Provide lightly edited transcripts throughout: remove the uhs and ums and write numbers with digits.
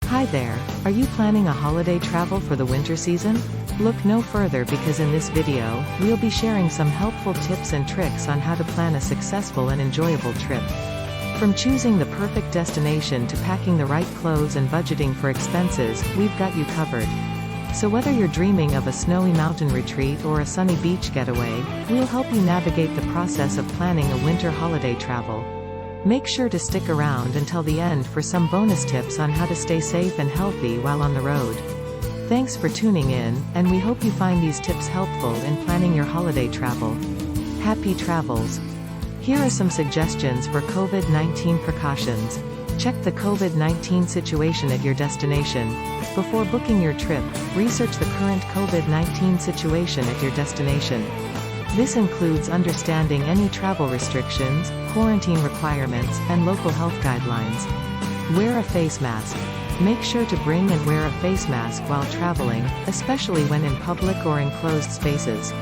Hi there, are you planning a holiday travel for the winter season? Look no further because in this video, we'll be sharing some helpful tips and tricks on how to plan a successful and enjoyable trip. From choosing the perfect destination to packing the right clothes and budgeting for expenses, we've got you covered. So whether you're dreaming of a snowy mountain retreat or a sunny beach getaway, we'll help you navigate the process of planning a winter holiday travel. Make sure to stick around until the end for some bonus tips on how to stay safe and healthy while on the road. Thanks for tuning in, and we hope you find these tips helpful in planning your holiday travel. Happy travels! Here are some suggestions for COVID-19 precautions. Check the COVID-19 situation at your destination. Before booking your trip, research the current COVID-19 situation at your destination. This includes understanding any travel restrictions, quarantine requirements, and local health guidelines. Wear a face mask. Make sure to bring and wear a face mask while traveling, especially when in public or enclosed spaces.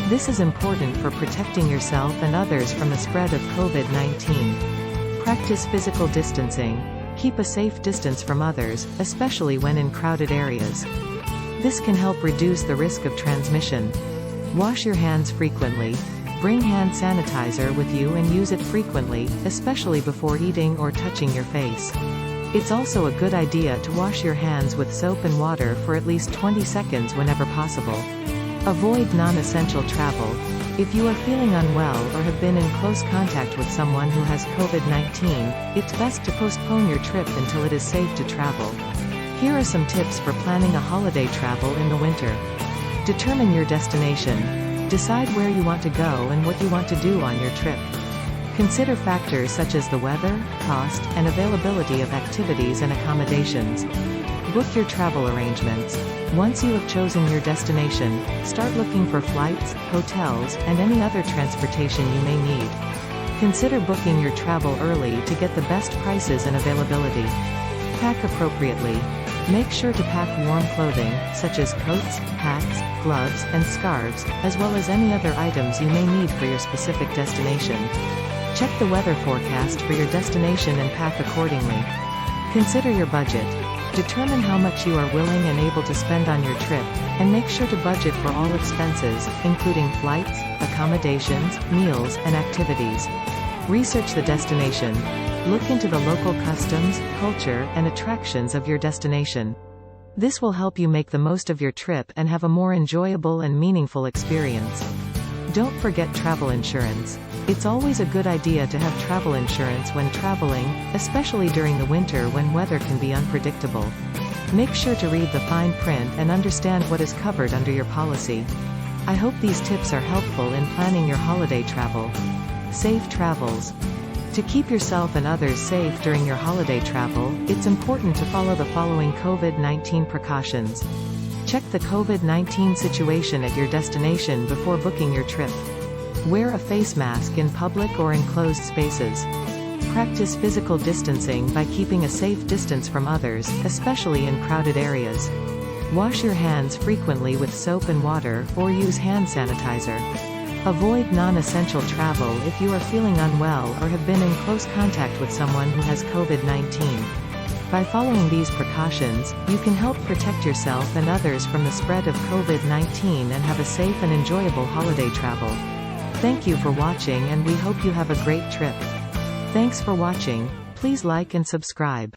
This is important for protecting yourself and others from the spread of COVID-19. Practice physical distancing. Keep a safe distance from others, especially when in crowded areas. This can help reduce the risk of transmission. Wash your hands frequently. Bring hand sanitizer with you and use it frequently, especially before eating or touching your face. It's also a good idea to wash your hands with soap and water for at least 20 seconds whenever possible. Avoid non-essential travel. If you are feeling unwell or have been in close contact with someone who has COVID-19, it's best to postpone your trip until it is safe to travel. Here are some tips for planning a holiday travel in the winter. Determine your destination. Decide where you want to go and what you want to do on your trip. Consider factors such as the weather, cost, and availability of activities and accommodations. Book your travel arrangements. Once you have chosen your destination, start looking for flights, hotels, and any other transportation you may need. Consider booking your travel early to get the best prices and availability. Pack appropriately. Make sure to pack warm clothing, such as coats, hats, gloves, and scarves, as well as any other items you may need for your specific destination. Check the weather forecast for your destination and pack accordingly. Consider your budget. Determine how much you are willing and able to spend on your trip, and make sure to budget for all expenses, including flights, accommodations, meals, and activities. Research the destination. Look into the local customs, culture, and attractions of your destination. This will help you make the most of your trip and have a more enjoyable and meaningful experience. Don't forget travel insurance. It's always a good idea to have travel insurance when traveling, especially during the winter when weather can be unpredictable. Make sure to read the fine print and understand what is covered under your policy. I hope these tips are helpful in planning your holiday travel. Safe travels. To keep yourself and others safe during your holiday travel, it's important to follow the following COVID-19 precautions. Check the COVID-19 situation at your destination before booking your trip. Wear a face mask in public or enclosed spaces. Practice physical distancing by keeping a safe distance from others, especially in crowded areas. Wash your hands frequently with soap and water, or use hand sanitizer. Avoid non-essential travel if you are feeling unwell or have been in close contact with someone who has COVID-19. By following these precautions, you can help protect yourself and others from the spread of COVID-19 and have a safe and enjoyable holiday travel. Thank you for watching, and we hope you have a great trip. Thanks for watching. Please like and subscribe.